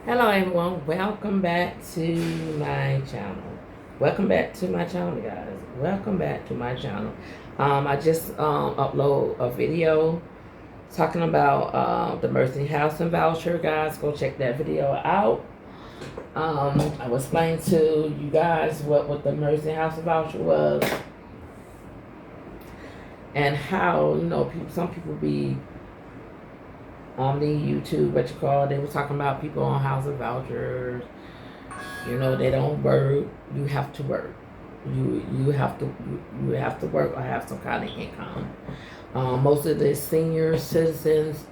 Hello everyone, welcome back to my channel. Welcome back to my channel, guys. Welcome back to my channel. I just upload a video talking about the Mercy Housing voucher, guys. Go check that video out. I was explaining to you guys what the Mercy Housing voucher was and how some people be on the YouTube, they were talking about people on housing vouchers. They don't work. You have to work. You have to work or have some kind of income. Most of the senior citizens,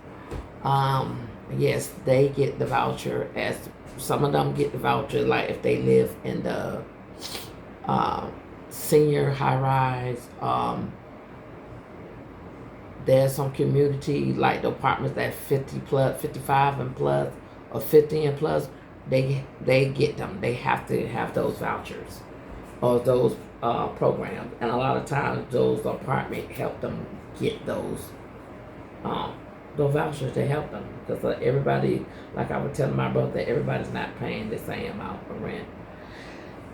yes, they get the voucher. As some of them get the voucher, like if they live in the senior high rise. There's some community like the apartments that 50 plus, 55 and plus, or 50 and plus. They get them. They have to have those vouchers or those programs, and a lot of times those apartments help them get those vouchers. They help them because everybody, like I was telling my brother, everybody's not paying the same amount of rent.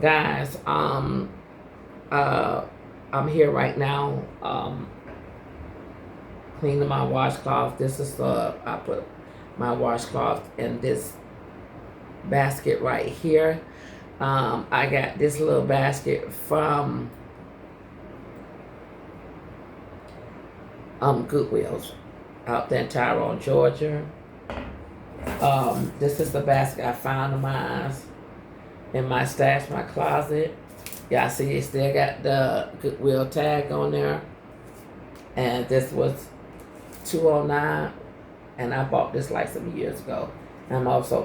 Guys, I'm here right now. Cleaning my washcloth. This is I put my washcloth in this basket right here. I got this little basket from Goodwill's out there in Tyrone, Georgia. This is the basket I found of mine in my stash, my closet. Yeah, I see it still got the Goodwill tag on there. And this was $209, and I bought this like some years ago. And I'm also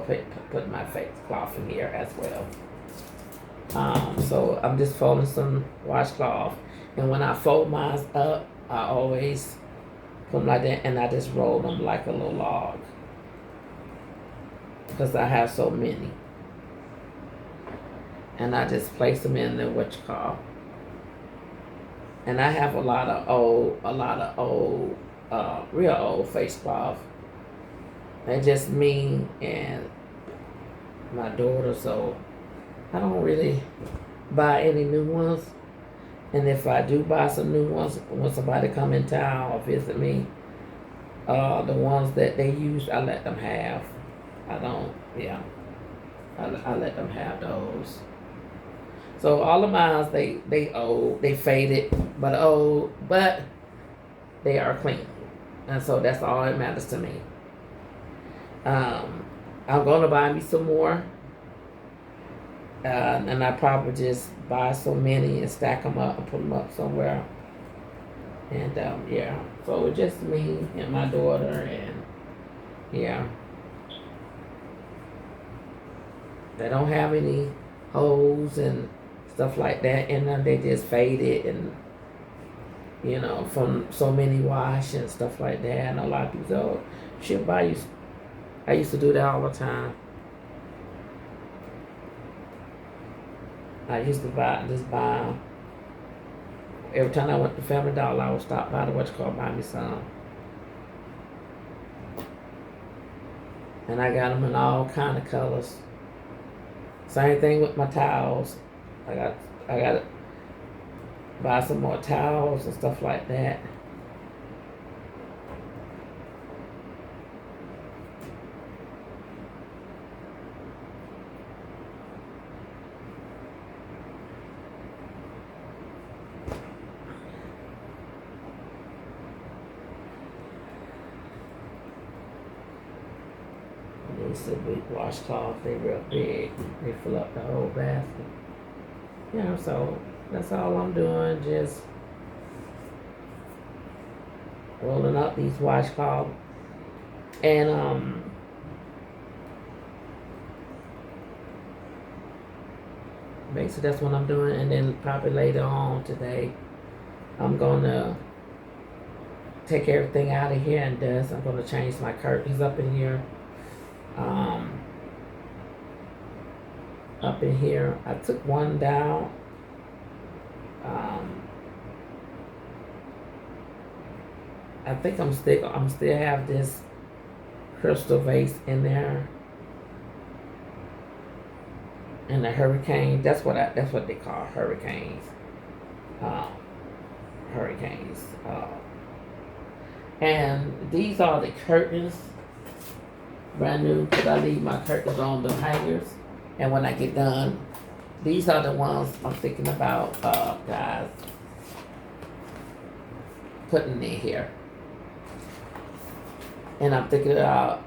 putting my face cloth in here as well. So I'm just folding some washcloth, and when I fold mine up, I always put them like that, and I just roll them like a little log because I have so many, and I just place them in the and I have a lot of old, real old face cloth. And just me and my daughter, so I don't really buy any new ones. And if I do buy some new ones, when somebody come in town or visit me, the ones that they use, I let them have. I don't, yeah, I let them have those. So all of mine, they old, they faded, but old, but they are clean. And so that's all that matters to me. I'm going to buy me some more. And I probably just buy so many and stack them up and put them up somewhere. And yeah, so it's just me and my daughter, and yeah. They don't have any holes and stuff like that in them. They just faded and, from so many wash and stuff like that. And a lot of people say, oh, she'll buy you. I used to do that all the time. I used to buy every time I went to Family Dollar, I would stop by to buy me some. And I got them in all kind of colors. Same thing with my towels. I got to buy some more towels and stuff like that. These are big washcloths, they real big. They fill up the whole basket. So that's all I'm doing, just rolling up these washcloths. And basically that's what I'm doing. And then probably later on today, I'm gonna take everything out of here and dust. I'm gonna change my curtains up in here. Up in here, I took one down. I think I'm still have this crystal vase in there. And the hurricane, that's what they call hurricanes. Um, hurricanes. And these are the curtains, brand new, because I leave my curtains on the hangers. And when I get done, these are the ones I'm thinking about, guys, putting in here. And I'm thinking about,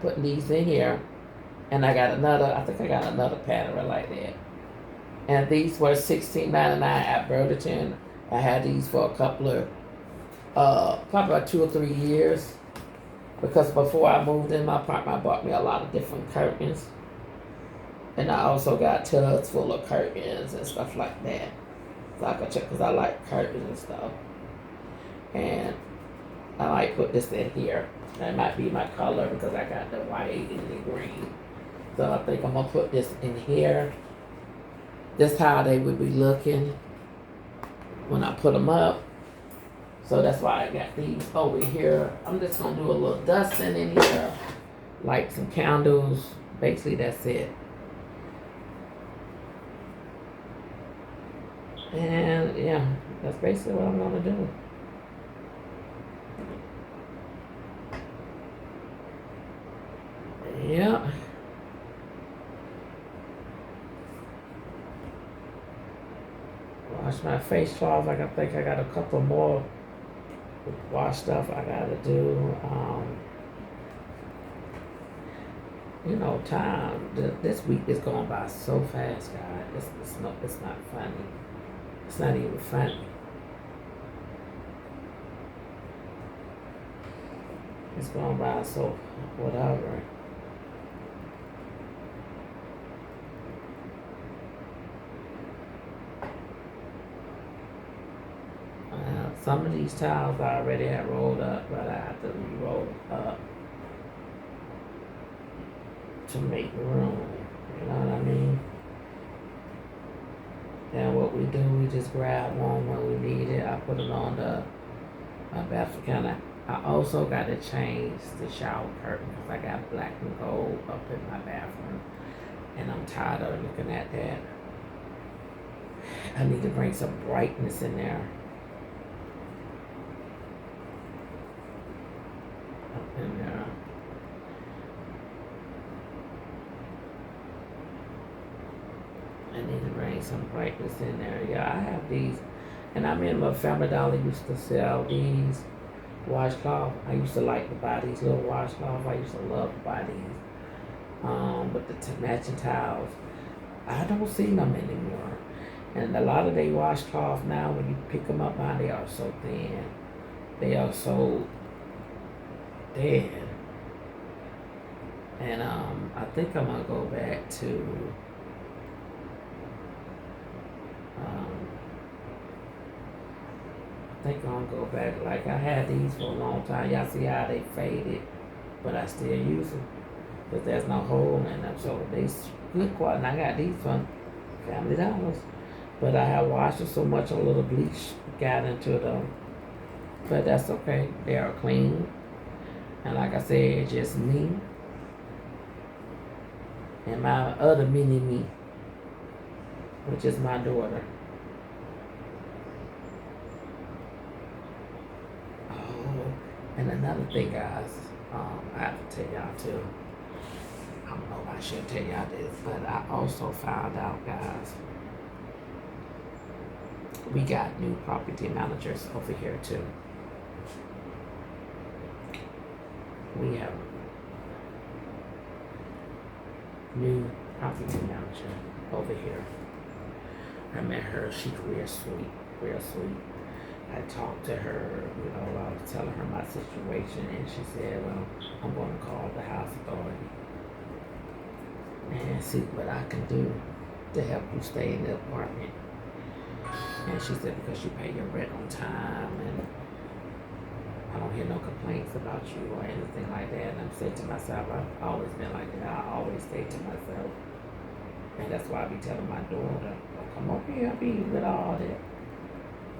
putting these in here. And I think I got another pattern like that. And these were $16.99 at Burlington. I had these for a couple of, probably about 2 or 3 years. Because before I moved in my apartment, I bought me a lot of different curtains. And I also got tubs full of curtains and stuff like that. So I could check, because I like curtains and stuff. And I might put this in here. That might be my color because I got the white and the green. So I think I'm going to put this in here. This how they would be looking when I put them up. So that's why I got these over here. I'm just going to do a little dusting in here. Light some candles. Basically, that's it. And yeah, that's basically what I'm going to do. Yeah. Wash my face cloth. I think I got a couple more wash stuff I gotta do. Time. This week is going by so fast, guys. It's not funny. It's not even funny. It's going by so whatever. Some of these tiles I already had rolled up, but I have to re-roll up to make room. You know what I mean? And what we do, we just grab one when we need it. I put it on my bathroom counter. I also got to change the shower curtain because I got black and gold up in my bathroom. And I'm tired of looking at that. I need to bring some brightness in there. And I need to bring some brightness in there. Yeah, I have these, and I remember Family Dollar used to sell these washcloth. I used to like to buy these little washcloths. I used to love to buy these with the matching towels. I don't see them anymore, and a lot of they washcloth now, when you pick them up, they are so thin. They are so dead. And I think I'm gonna go back to like I had these for a long time. Y'all see how they faded, but I still use them because there's no hole in them. So they good quality. And I got these from Family Dollars, but I have washed them so much a little bleach got into them. But that's okay. They are clean. And like I said, it's just me and my other mini me, which is my daughter. Oh, and another thing, guys, I have to tell y'all too. I don't know if I should tell y'all this, but I also found out, guys, we got new property managers over here too. We have new property manager over here. I met her. She's real sweet, real sweet. I talked to her, I was telling her my situation, and she said, well, I'm going to call the house authority and see what I can do to help you stay in the apartment. And she said, because you pay your rent on time, and I don't hear no complaints about you or anything like that. And I'm saying to myself, I've always been like that. I always say to myself. And that's why I be telling my daughter, don't come over here, be with all that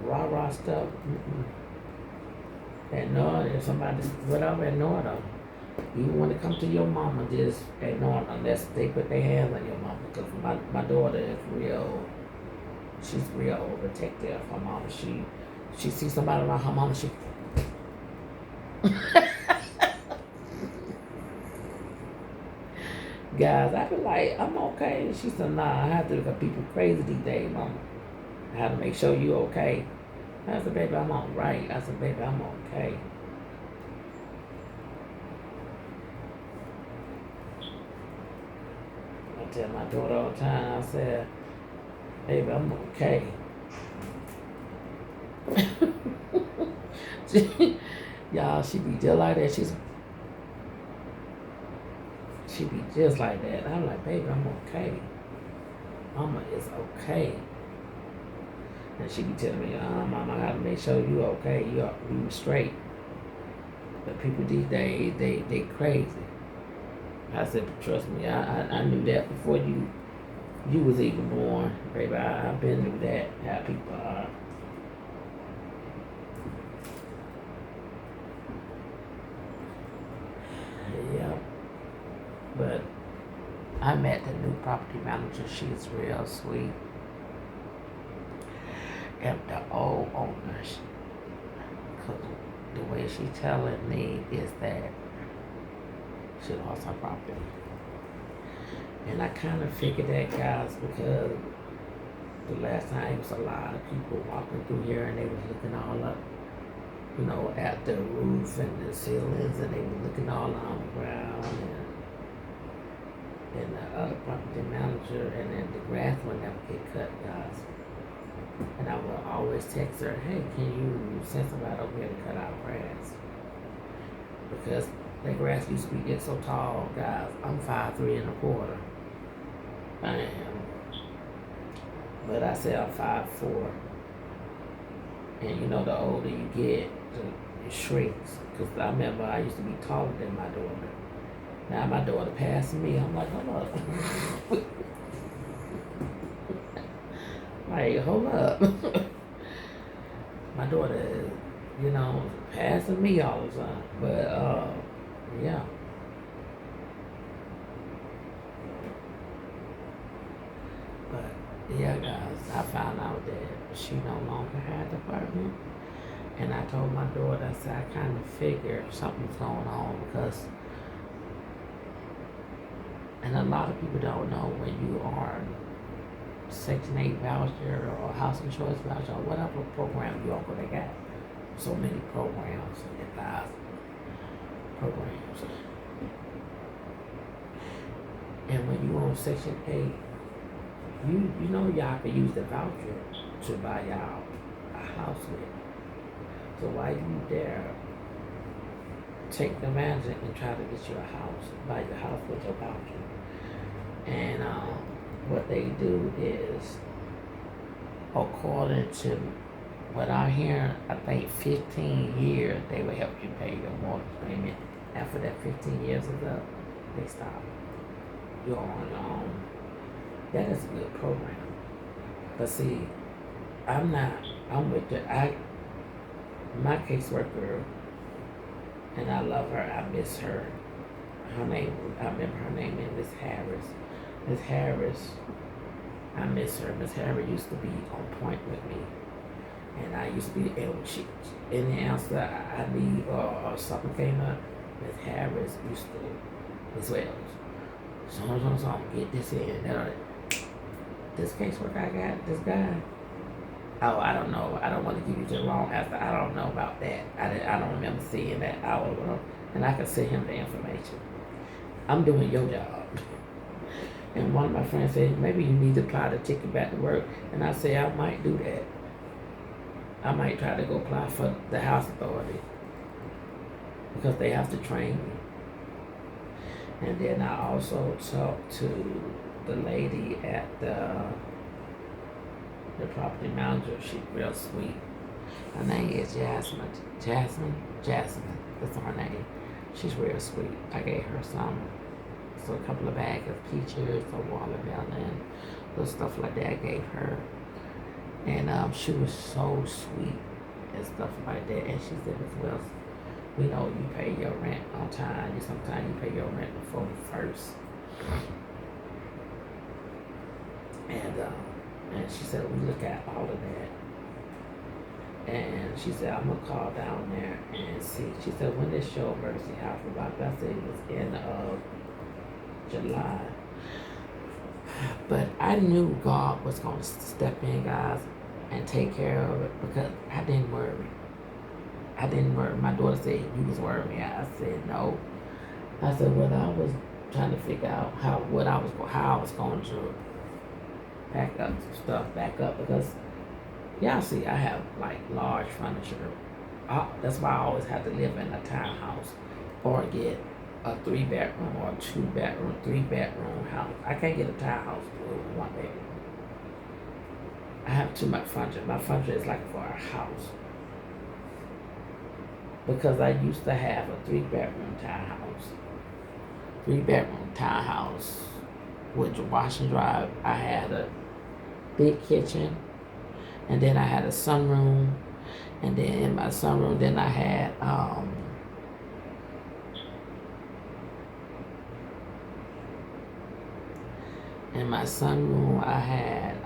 rah-rah stuff. Ignore it. If somebody, whatever, ignore them. You want to come to your mama, just ignore them unless they put their hands on your mama. Cause my daughter is real. She's real overprotective. Her mama, she sees somebody around her mama, she. Guys, I be like, I'm okay. She said, nah, I have to look at people crazy these days, mama. I have to make sure you okay. I said, baby, I'm all right. I said, baby, I'm okay. I tell my daughter all the time, I said, baby, I'm okay. Y'all, she be just like that. She be just like that. I'm like, baby, I'm okay. Mama is okay. And she be telling me, mama, I gotta make sure you okay. You straight. But people these days, they crazy. I said, trust me, I knew that before you was even born, baby. I've been through that, how people are. Yeah. But I met the new property manager. She's real sweet. And the old owners, cause the way she telling me is that she lost her property. And I kind of figured that, guys, because the last time it was a lot of people walking through here and they was looking all up, at the roof and the ceilings, and they were looking all on the ground, and the other property manager, and then the grass would never get cut, guys. And I would always text her, hey, can you send somebody over here to cut our grass? Because that grass used to be getting so tall, guys. I'm 5'3.25". I am. But I say I'm 5'4". And the older you get, it shrinks. Because I remember I used to be taller than my daughter. Now my daughter passed me. I'm like, hold up. Like, hold up. My daughter is, passing me all the time. But, yeah. But, yeah, guys, I found out that she no longer had the apartment. And I told my daughter, I said, I kind of figured something's going on because, and a lot of people don't know when you are Section 8 voucher or housing choice voucher or whatever program you are, they got so many programs, 1,000 programs. And when you on Section 8, you know y'all can use the voucher to buy y'all a house with. So why you there take the advantage and try to get you a house, buy your house with your voucher? And what they do is, according to what I hear, I think 15 years they will help you pay your mortgage payment. After that 15 years is up, they stop. You're on your own. That is a good program. But see, I'm with my caseworker, and I love her, I miss her. I remember her name is Miss Harris. Miss Harris, I miss her. Miss Harris used to be on point with me. And I used to be able to, any answer I need or something came up, Miss Harris used to, as well. So, get this in. This caseworker I got, this guy. Oh, I don't know. I don't want to give you the wrong answer. I don't know about that. I don't remember seeing that. And I can send him the information. I'm doing your job. And one of my friends said, maybe you need to apply to take you back to work. And I said, I might do that. I might try to go apply for the house authority because they have to train me. And then I also talked to the lady at the property manager. She's real sweet. Her name is Jasmine. That's her name. She's real sweet. I gave her a couple of bags of peaches, a watermelon, little stuff like that I gave her. And she was so sweet and stuff like that. And she said as well, we know you pay your rent on time. Sometimes you pay your rent before the first. And she said, we look at all of that. And she said, I'm gonna call down there and see. She said, when this show Mercy House about? I said it was in July. But I knew God was gonna step in, guys, and take care of it because I didn't worry. I didn't worry. My daughter said, you was worrying. I said, no. I said, well, I was trying to figure out how I was going to pack up stuff back up because y'all see I have like large furniture. That's why I always have to live in a townhouse or get a 3-bedroom or a 2-bedroom, 3-bedroom house. I can't get a townhouse with 1 bedroom. I have too much furniture. My furniture is like for a house. Because I used to have a 3-bedroom townhouse. 3-bedroom townhouse with a wash and dry. I had a big kitchen, and then I had a sunroom, and then in my sunroom, then I had in my sunroom I had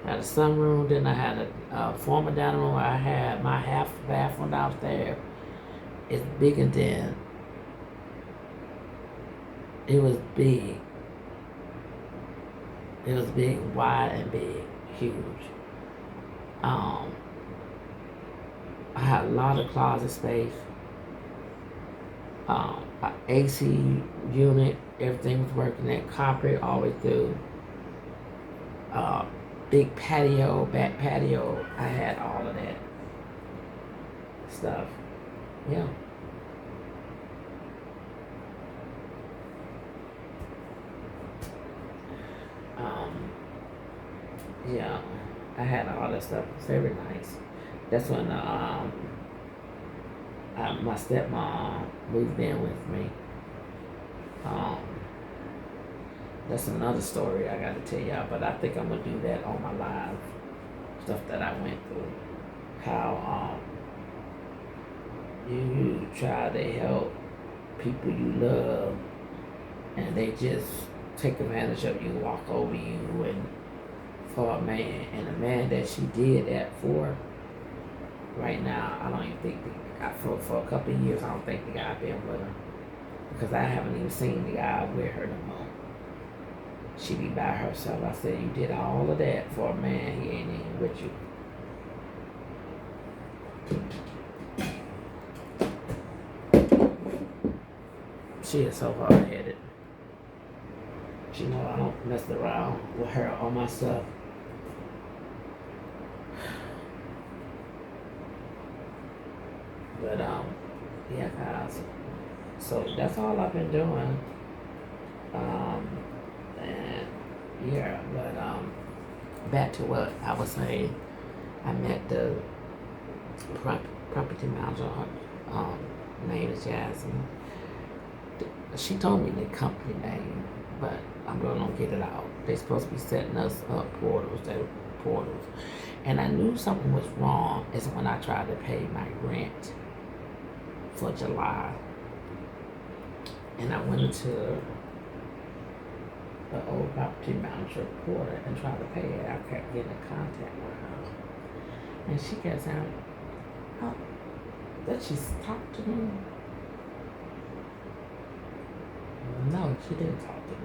a sunroom, then I had a former dining room. I had my half bathroom downstairs. It's bigger than, it was big. It was big, wide and big, huge. I had a lot of closet space. An AC unit, everything was working there. Carpet always through. Big patio, back patio. I had all of that stuff. Yeah. Yeah, I had all that stuff. It was very nice. That's when my stepmom moved in with me. That's another story I got to tell y'all, but I think I'm gonna do that on my live stuff that I went through. How you try to help people you love, and they just take advantage of you, walk over you, and for a man, and the man that she did that for, right now, I don't even think for a couple of years, I don't think the guy been with her because I haven't even seen the guy with her no more. She be by herself. I said, you did all of that for a man, he ain't even with you. She is so hard-headed. She know I don't mess around with her on my stuff. But yeah, guys. So that's all I've been doing. And yeah, but back to what I was saying. I met the property manager. Name is Jasmine. She told me the company name, but I'm gonna get it out. They're supposed to be setting us up portals. And I knew something was wrong is when I tried to pay my rent for July. And I went into the old property manager portal and tried to pay it. I kept getting in contact with her. And she kept saying, oh, that she talked to me. No, she didn't talk to me.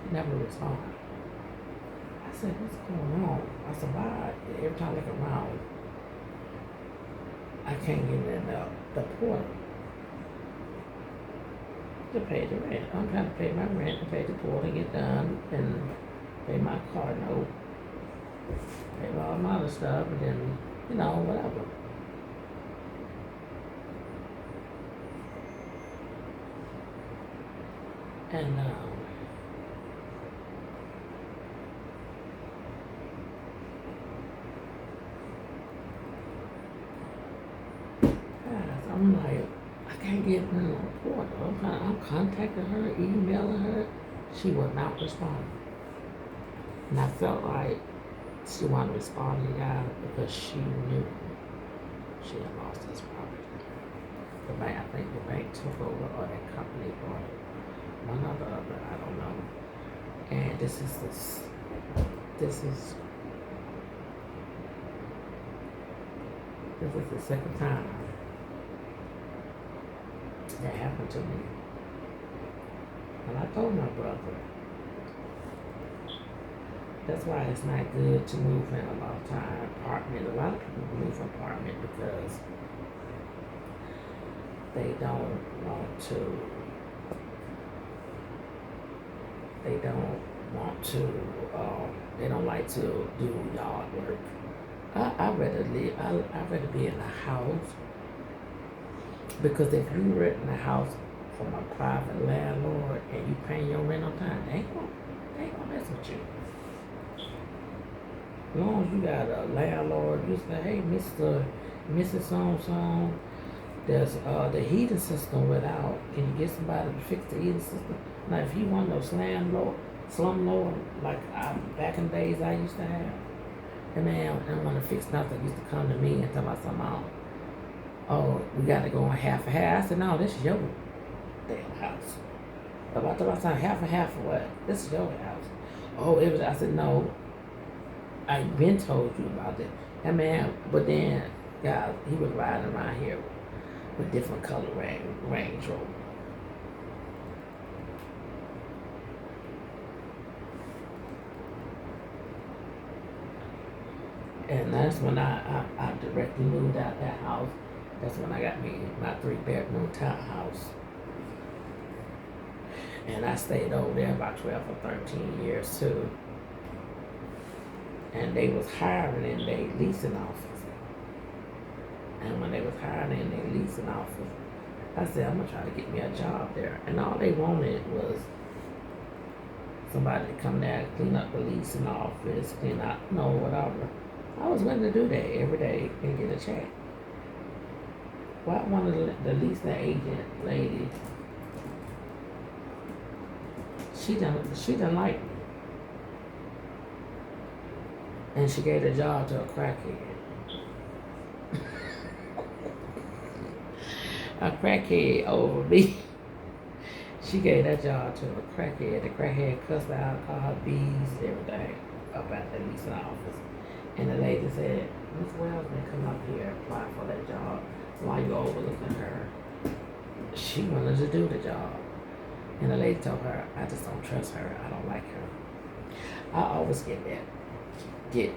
She never responded. I said, what's going on? I said, why? Every time I look around, I can't get in the portal to pay the rent. I'm trying to pay my rent and pay the portal, get done, and pay my car note, pay all my other stuff, and then, whatever. And I'm like, I can't get in the portal. I'm contacting her, emailing her. She was not responding. And I felt like she wanted to respond to the guy because she knew she had lost his property. The bank, I think the bank took over or that company bought it. one or the other, I don't know. And this is the second time that happened to me. And I told my brother, that's why it's not good to move in a long time apartment. A lot of people move apartment because they don't want to. They don't want to. They don't like to do yard work. I rather live. I rather be in a house because if you rent in a house from a private landlord and you paying your rent on time, they ain't gonna mess with you. As long as you got a landlord, you say, hey, Mr. Mrs. So-and-so, there's the heating system without. Can you get somebody to fix the heating system? Now, if you want no slum lord, like back in the days I used to have, the man didn't want to fix nothing. Used to come to me and tell me something, oh, we got to go on half and half. I said, no, this is your damn house. But I told myself, half and half for what? This is your house. Oh, it was. I said, no, I've been told you about it. That man, but then, guys, he was riding around here with different color Range Rover. And that's when I directly moved out that house. That's when I got me my 3-bedroom townhouse. And I stayed over there about 12 or 13 years too. And they was hiring in their leasing office. And when they was hiring in their leasing office, I said, I'm gonna try to get me a job there. And all they wanted was somebody to come there, clean up the leasing office, clean out, whatever. I was willing to do that every day and get a check. Well, one of the leasing agent lady, she didn't like me. And she gave the job to a crackhead. A crackhead over me. She gave that job to a crackhead. The crackhead cussed out, called her bees and everything up at the leasing office. And the lady said, Miss Wells may come up here and apply for that job while you're overlooking her. She wanted to do the job. And the lady told her, I just don't trust her. I don't like her. I always get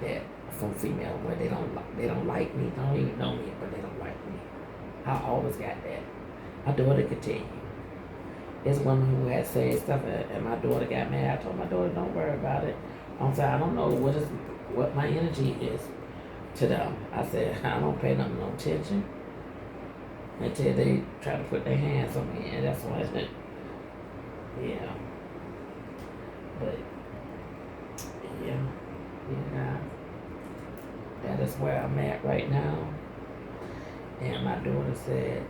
that from female where they don't like me, don't even know me, but they don't like me. I always got that. My daughter could tell you. There's women who had said stuff and my daughter got mad. I told my daughter, don't worry about it. I said, I don't know what my energy is to them. I said, I don't pay them no attention until they try to put their hands on me, and that's why it's been, yeah. But yeah, that is where I'm at right now. And my daughter said,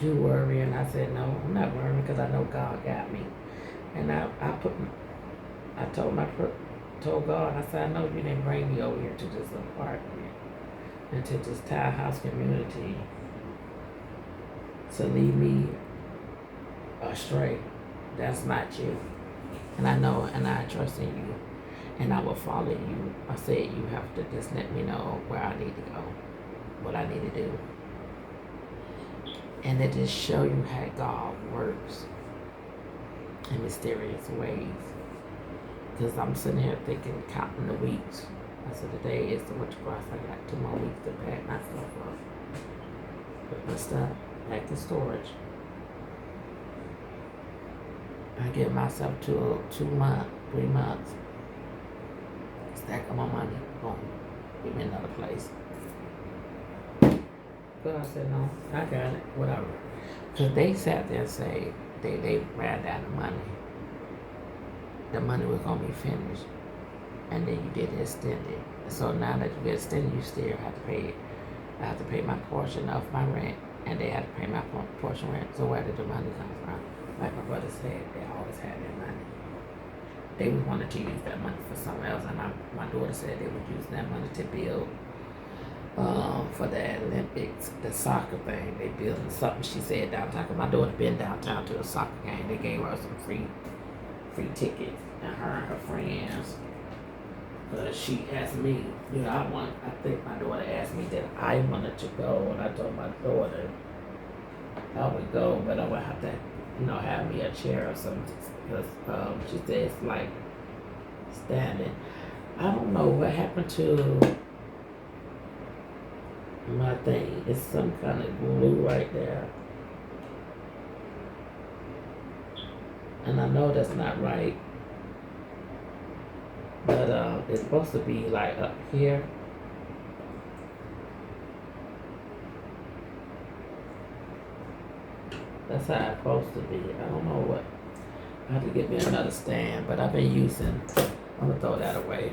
you worrying? I said, no, I'm not worrying because I know God got me. And I told God, I said, I know you didn't bring me over here to this apartment and to this townhouse community to lead me astray. That's not you. And I know, and I trust in you. And I will follow you. I said, you have to just let me know where I need to go, what I need to do. And it just show you how God works in mysterious ways. Because I'm sitting here thinking, counting the weeks. I said, today is the winter cross. I got 2 more weeks to pack my stuff up. Put my stuff back in storage. I give myself 2 months, 3 months. Stack up my money. Boom. Give me another place. But I said, no, I got it. Whatever. Because they sat there and say, they ran down the money. The money was going to be finished. And then you did extend it. So now that you get extended, you still have to pay it. I have to pay my portion of my rent. And they had to pay my portion rent. So where did the money come from? Like my brother said, they always had their money. They wanted to use that money for something else. And my daughter said they would use that money to build for the Olympics, the soccer thing. They building something. She said downtown. 'Cause my daughter been downtown to a soccer game. They gave her some free tickets, and her friends. But she asked me, I think my daughter asked me that I wanted to go, and I told my daughter I would go, but I would have to, have me a chair or something, because she said it's like standing. I don't know what happened to my thing. It's some kind of glue right there. And I know that's not right. But it's supposed to be like up here. That's how it's supposed to be. I don't know what. I have to get me another stand, but I've been using. I'm gonna throw that away.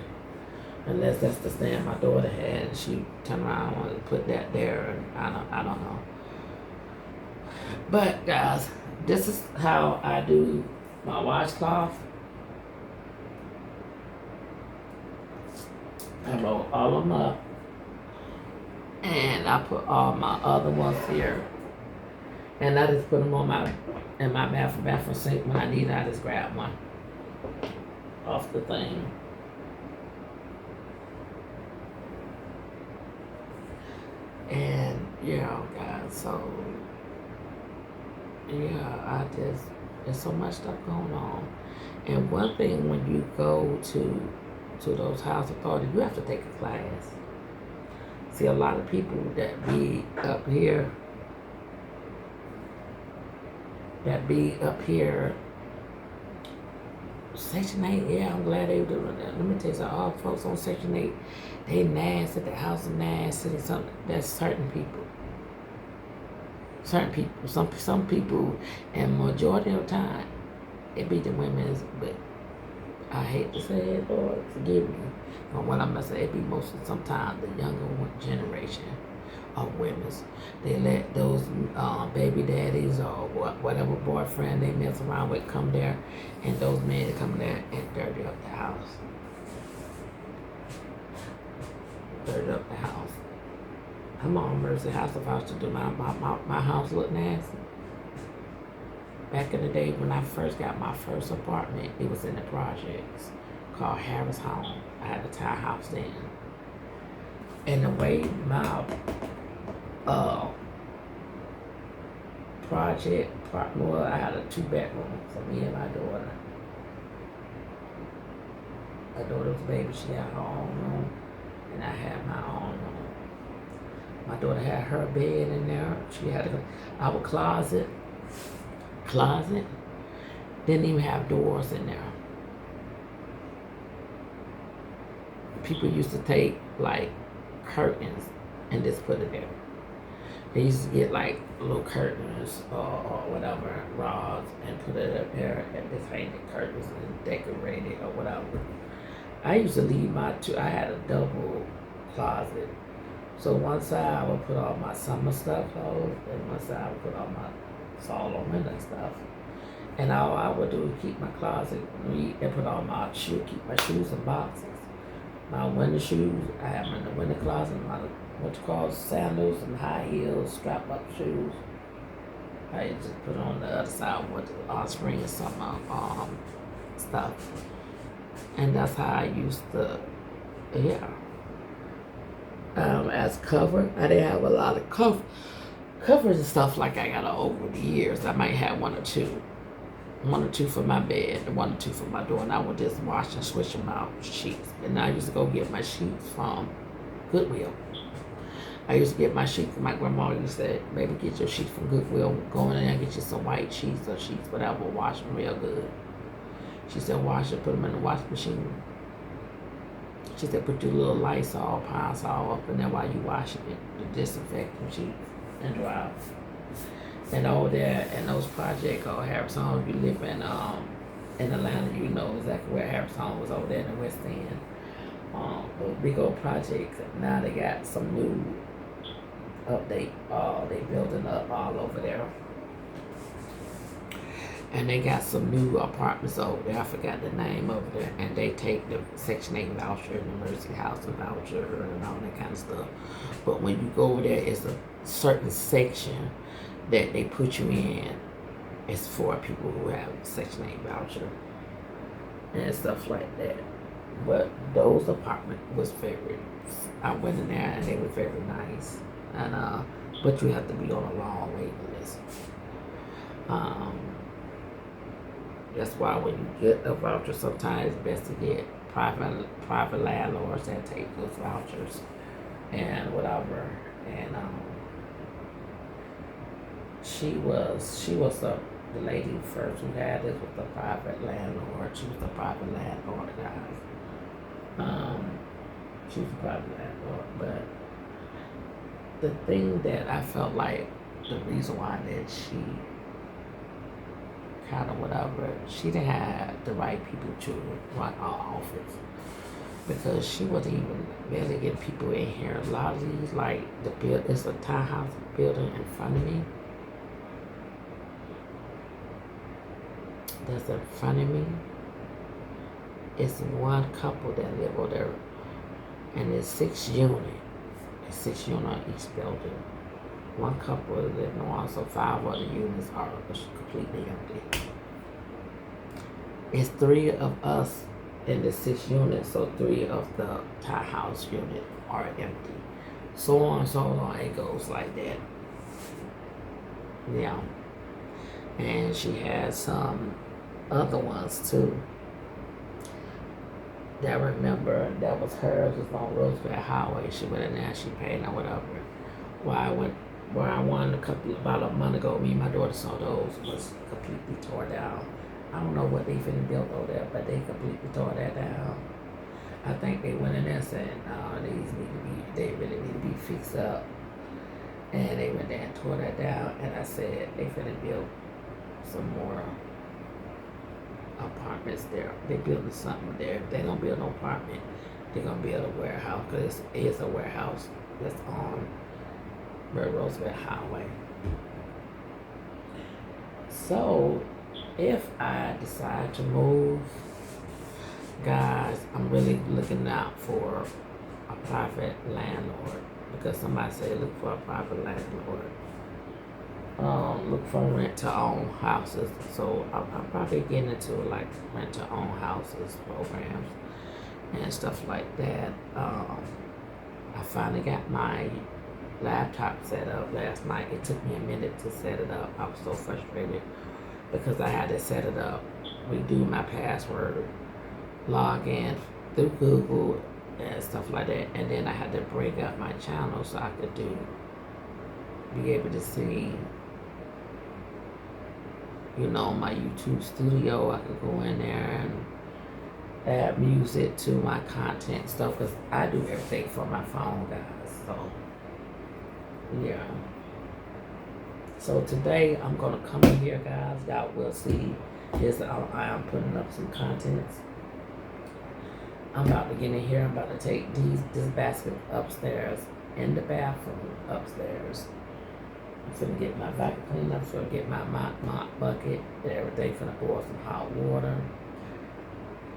Unless that's the stand my daughter had, and she turned around and put that there, and I don't know. But guys, this is how I do my washcloth. I roll all of them up, and I put all my other ones here, and I just put them on in my bathroom sink. When I need it, I just grab one off the thing. And guys, so there's so much stuff going on. And one thing, when you go to those house authorities, you have to take a class. See, a lot of people that be up here, Section 8, yeah, I'm glad they were doing that. Let me tell you something, all folks on Section 8, they nasty, the house is nasty, something. That's certain people. Some people, and majority of the time, it be the women's, but I hate to say it, Lord, forgive me. But what I'm gonna say, it be mostly sometimes the younger generation of women's. They let those baby daddies or whatever boyfriend they mess around with come there, and those men come there and dirty up the house. Dirty up the house. Come on, Mercy House of House to do my house look nasty. Back in the day when I first got my first apartment, it was in the projects called Harris Home. I had a townhouse then. And the way my I had a 2-bedroom for me and my daughter. My daughter's baby, she had her own room, and I had my own room. My daughter had her bed in there. She had our closet. Didn't even have doors in there. People used to take like curtains and just put it there. They used to get like little curtains or whatever, rods, and put it up there and just hang the curtains and decorate it or whatever. I used to leave I had a double closet. So one side I would put all my summer stuff clothes, and one side I would put all my fall or winter stuff. And all I would do is keep my closet neat and put all my keep my shoes in boxes. My winter shoes, I have them in the winter closet, my sandals and high heels, strap up shoes. I just put on the other side with the spring and summer stuff. And that's how I used to, as cover, I didn't have a lot of covers and stuff like I got over the years. I might have one or two for my bed and one or two for my door, and I would just wash and switch them out, sheets. And I used to go get my sheets from Goodwill. I used to get my sheets from my grandma. Used to say, "Baby, get your sheets from Goodwill. Go in there and get you some white sheets or sheets, whatever. Wash them real good." She said, "Wash it, put them in the washing machine." She said, "Put your little Lysol, Pine Sol up in there while you washing it to disinfect them sheets and dry." And over there in those projects called Harris Home, if you live in Atlanta, you know exactly where Harris Home was, over there in the West End. Those big old projects. Now they got some new update. They building up all over there. And they got some new apartments over there. I forgot the name over there. And they take the Section 8 voucher and the Mercy Housing voucher and all that kind of stuff. But when you go over there, it's a certain section that they put you in. It's for people who have Section 8 voucher and stuff like that. But those apartments was very, I went in there and they were very nice. And but you have to be on a long waiting list. That's why when you get a voucher, sometimes it's best to get private landlords that take those vouchers and whatever. And the lady first who had this was the private landlord. She was the private landlord, guys. She was a private landlord, but the thing that I felt like the reason why that she kind of whatever, she didn't have the right people to run our office because she wasn't even really getting people in here. A lot of these, like it's a townhouse building in front of me. That's in front of me. It's one couple that live over there, and it's 6 units. It's 6 units on each building. One couple is living on, so 5 other units are completely empty. It's 3 of us in the 6 units, so 3 of the townhouse unit are empty. So on, so on, it goes like that. Yeah. And she has some other ones too. That I remember that was hers, was on Roosevelt Highway. She went in there, she paid or whatever. Where I won about a month ago, me and my daughter saw those was completely tore down. I don't know what they finna build over there, but they completely tore that down. I think they went in there saying, no, they really need to be fixed up. And they went there and tore that down, and I said, they finna build some more apartments there. They building something there. If they don't build no apartment, they're gonna build a warehouse, because it is a warehouse that's on Roosevelt Highway. So if I decide to move, guys, I'm really looking out for a private landlord, because somebody said look for a private landlord. Look for rent to own houses. So I'm probably getting into like rent to own houses programs and stuff like that. I finally got my laptop set up last night. It took me a minute to set it up. I was so frustrated because I had to set it up, redo my password, log in through Google and stuff like that, and then I had to break up my channel so I could be able to see, my YouTube studio. I could go in there and add music to my content stuff, because I do everything from my phone, guys. So yeah. So today I'm gonna come in here, guys. Y'all will see this. I am putting up some contents. I'm about to get in here. I'm about to take this basket upstairs in the bathroom upstairs. I'm finna get my vacuum cleaned up. I'm finna get my mop bucket and everything. Finna pour some hot water.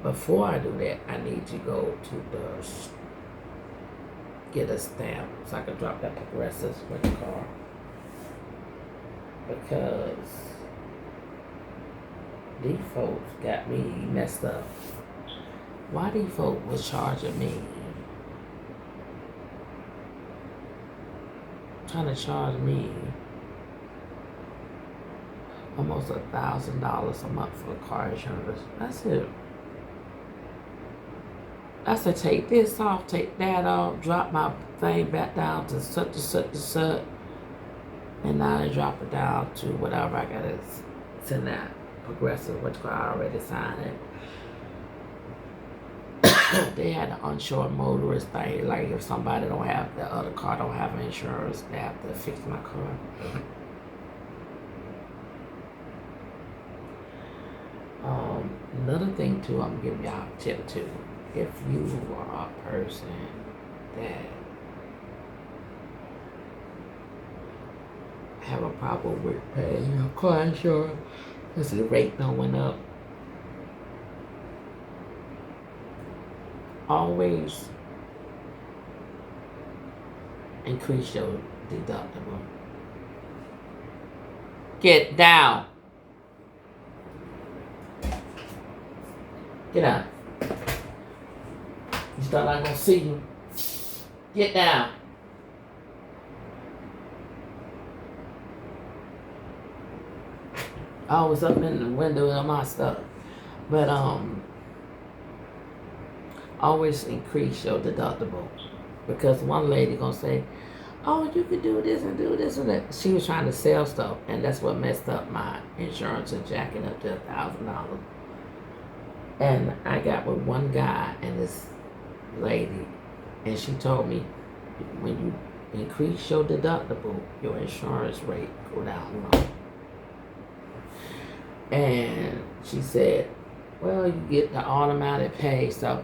Before I do that, I need to go to get a stamp so I can drop that Progressive with the car. Because these folks got me messed up. Why these folks was charging me? Trying to charge me almost $1,000 a month for car insurance. I said, take this off, take that off, drop my thing back down to such, and now they drop it down to whatever I gotta send that Progressive, which I already signed it. They had an uninsured motorist thing, like if somebody don't have, the other car don't have insurance, they have to fix my car. Another thing too, I'm giving y'all a tip too. If you are a person that have a problem with paying your car insurance, because the rate don't went up. Always increase your deductible. Get down. Get out. You thought I gonna see you. Get down. I was up in the window of my stuff. But always increase your deductible. Because one lady gonna say, oh, you could do this and do this and that. She was trying to sell stuff, and that's what messed up my insurance and jacking up to $1,000. And I got with one guy and this lady, and she told me, when you increase your deductible, your insurance rate go down low. And she said, well, you get the automatic pay. So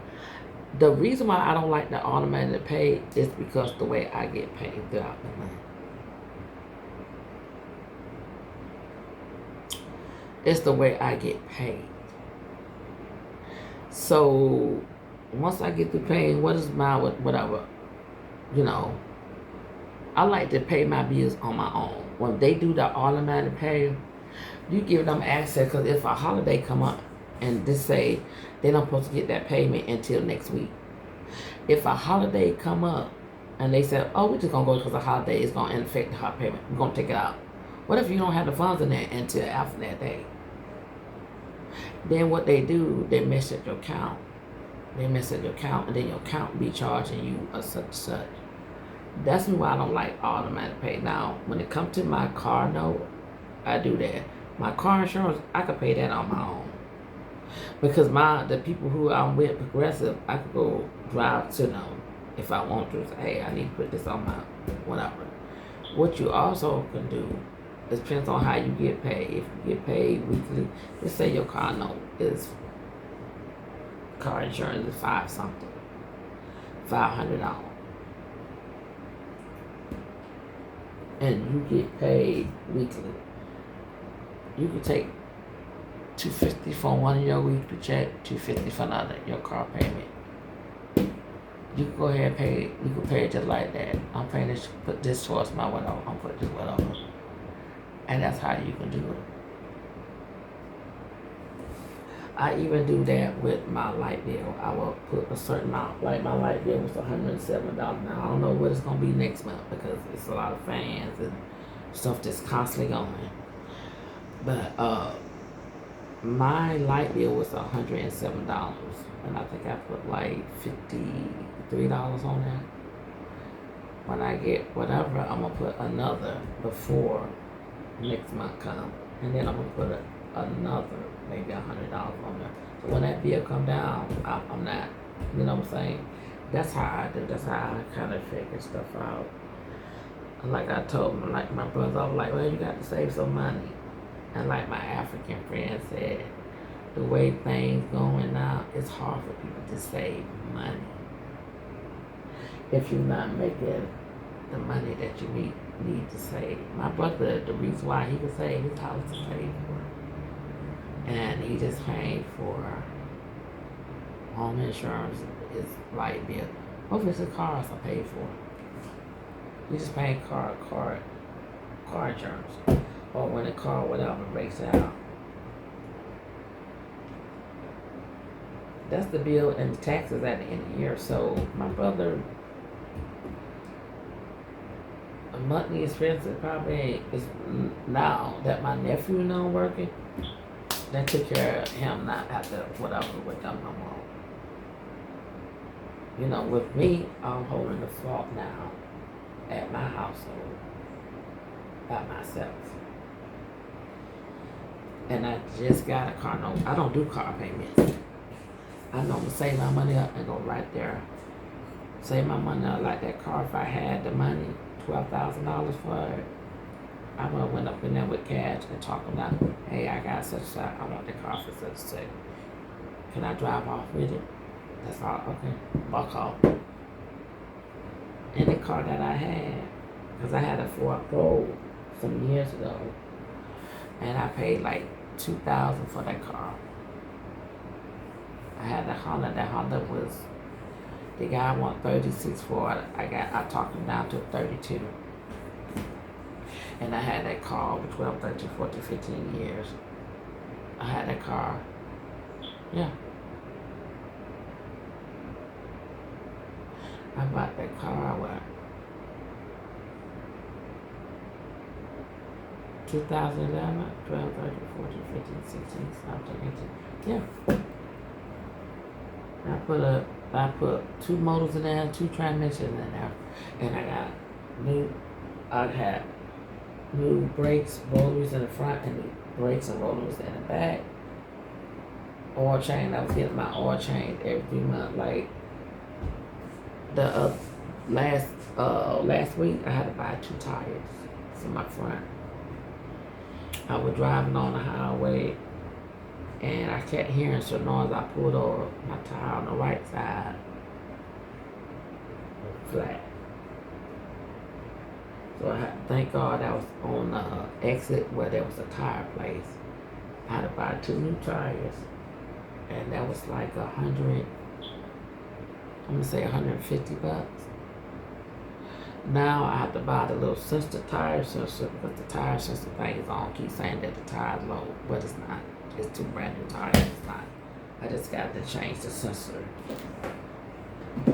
the reason why I don't like the automatic pay is because the way I get paid throughout the month. It's the way I get paid. So once I get to paying, what is my whatever, I like to pay my bills on my own. When they do the automatic pay, you give them access, because if a holiday come up and they say they don't supposed to get that payment until next week. If a holiday come up and they say, oh, we're just going to go because the holiday is going to affect the hot payment, we're going to take it out. What if you don't have the funds in there until after that day? Then what they do, they mess up your account. They mess up your account, and then your account be charging you a such. That's why I don't like automatic pay. Now, when it comes to my car note, I do that. My car insurance, I could pay that on my own. Because the people who I'm with, Progressive, I could go drive to them if I want to. Say, hey, I need to put this on my whatever. What you also can do, it depends on how you get paid. If you get paid weekly, let's say your car note is, car insurance is $500. And you get paid weekly. You can take $250 for one of your weekly check, $250 for another, your car payment. You can go ahead and pay it. You can pay it just like that. I'm paying this, put this towards my whatever. I'm putting this whatever. And that's how you can do it. I even do that with my light bill. I will put a certain amount. Like my light bill was $107. Now I don't know what it's gonna be next month because it's a lot of fans and stuff that's constantly going. But my light bill was $107, and I think I put like $53 on that. When I get whatever, I'm gonna put another before next month come, and then I'm gonna put another maybe $100 on there. So when that bill come down, I'm not, you know what I'm saying? That's how I do. That's how I kind of figure stuff out. And like I told him, like my brother, I was like, well, you got to save some money. And like my African friend said, the way things going now, it's hard for people to save money if you're not making the money that you need to save. My brother, the reason why he could save, his house is paid for, and he just paid for home insurance, his light bill. Both of his cars are paid for. He just paid car insurance. Or when the car, whatever, breaks out. That's the bill and the taxes at the end of the year. So my brother, a monthly expenses probably is, now that my nephew now working, that took care of him not have to whatever with them no more. You know, with me, I'm holding the fault now at my household by myself. And I just got a car note. I don't do car payments. I normally save my money up and go right there. Save my money up like that car. If I had the money, $12,000 for it, I would have went up in there with cash and talked about, hey, I got such a, I want the car for such a sec. Can I drive off with it? That's all. Okay. Buck off. And the car that I had, because I had a Ford Probe some years ago, and I paid like $2,000 for that car. I had that Honda. That Honda was, the guy want 36 for it. I talked him down to 32. And I had that car over 12, 13, 14, 15 years. I had that car. Yeah. I bought that car, what? 2011, 12, 13, 14, 15, 16, 17, 18. Yeah. I put 2 motors in there, 2 transmissions in there, and I had new brakes, rollers in the front, and new brakes and rollers in the back. Oil change. I was getting my oil change every 3 months. Like the last week, I had to buy 2 tires for my front. I was driving on the highway, and I kept hearing some noise. I pulled over, my tire on the right side flat. So thank God I was on the exit where there was a tire place. I had to buy 2 new tires, and that was like $150. Now I have to buy the little sensor, tire sensor, because the tire sensor thing is on. Keep saying that the tire's low, but it's not. It's 2 brand new tires. It's not. I just got to change the sensor.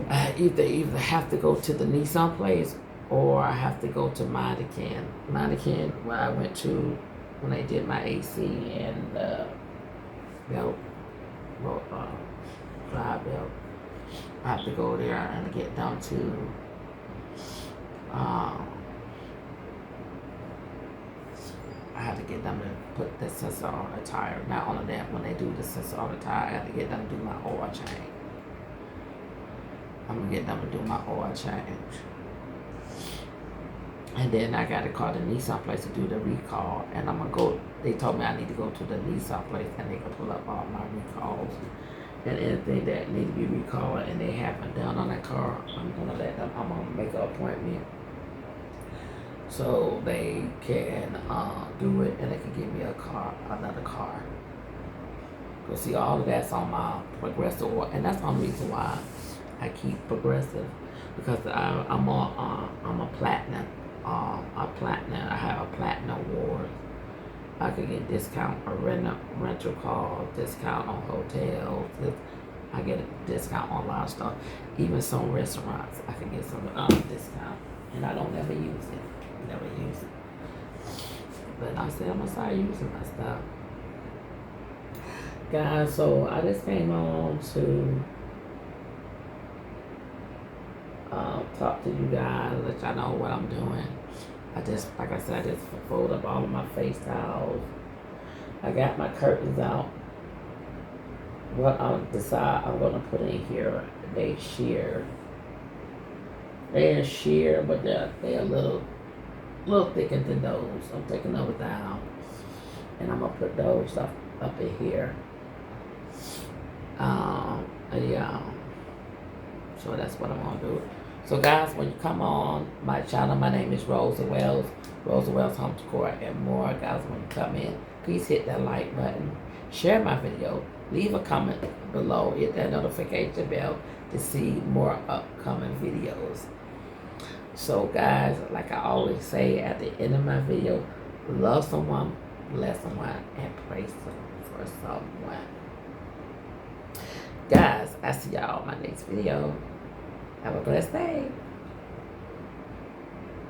I either have to go to the Nissan place, or I have to go to Modican. Modican, where I went to when they did my AC and belt, drive belt. I have to go there and get down to I had to get them to put the sensor on the tire. Not only that, when they do the sensor on the tire, I had to get them to do my oil change. I'm gonna get them to do my oil change. And then I got to call the Nissan place to do the recall. And I'm gonna go, they told me I need to go to the Nissan place and they can pull up all my recalls. And anything that need to be recalled and they haven't done on that car, I'm gonna make an appointment so they can do it and they can give me another car. Cause see, all of that's on my Progressive, and that's one reason why I keep Progressive, because I'm a platinum. I have a platinum award. I could get discount on rental car, discount on hotels. I get a discount on a lot of stuff. Even some restaurants, I can get some discount, and I don't ever use it. Never use it. But I said I'm gonna start using my stuff, guys. So I just came on to talk to you guys, let y'all know what I'm doing. Like I said, I just fold up all of my face towels. I got my curtains out. What I decide I'm gonna put in here, they sheer. They're sheer, but they're a little thicker than those. I'm taking those down, and I'm gonna put those up in here. So that's what I'm gonna do. So guys, when you come on my channel, my name is Rosa Wells Home Decor and more. Guys, when you come in, please hit that like button, share my video, leave a comment below, hit that notification bell to see more upcoming videos. So guys, like I always say at the end of my video, love someone, bless someone, and pray for someone. Guys, I see y'all in my next video. Have a blessed day.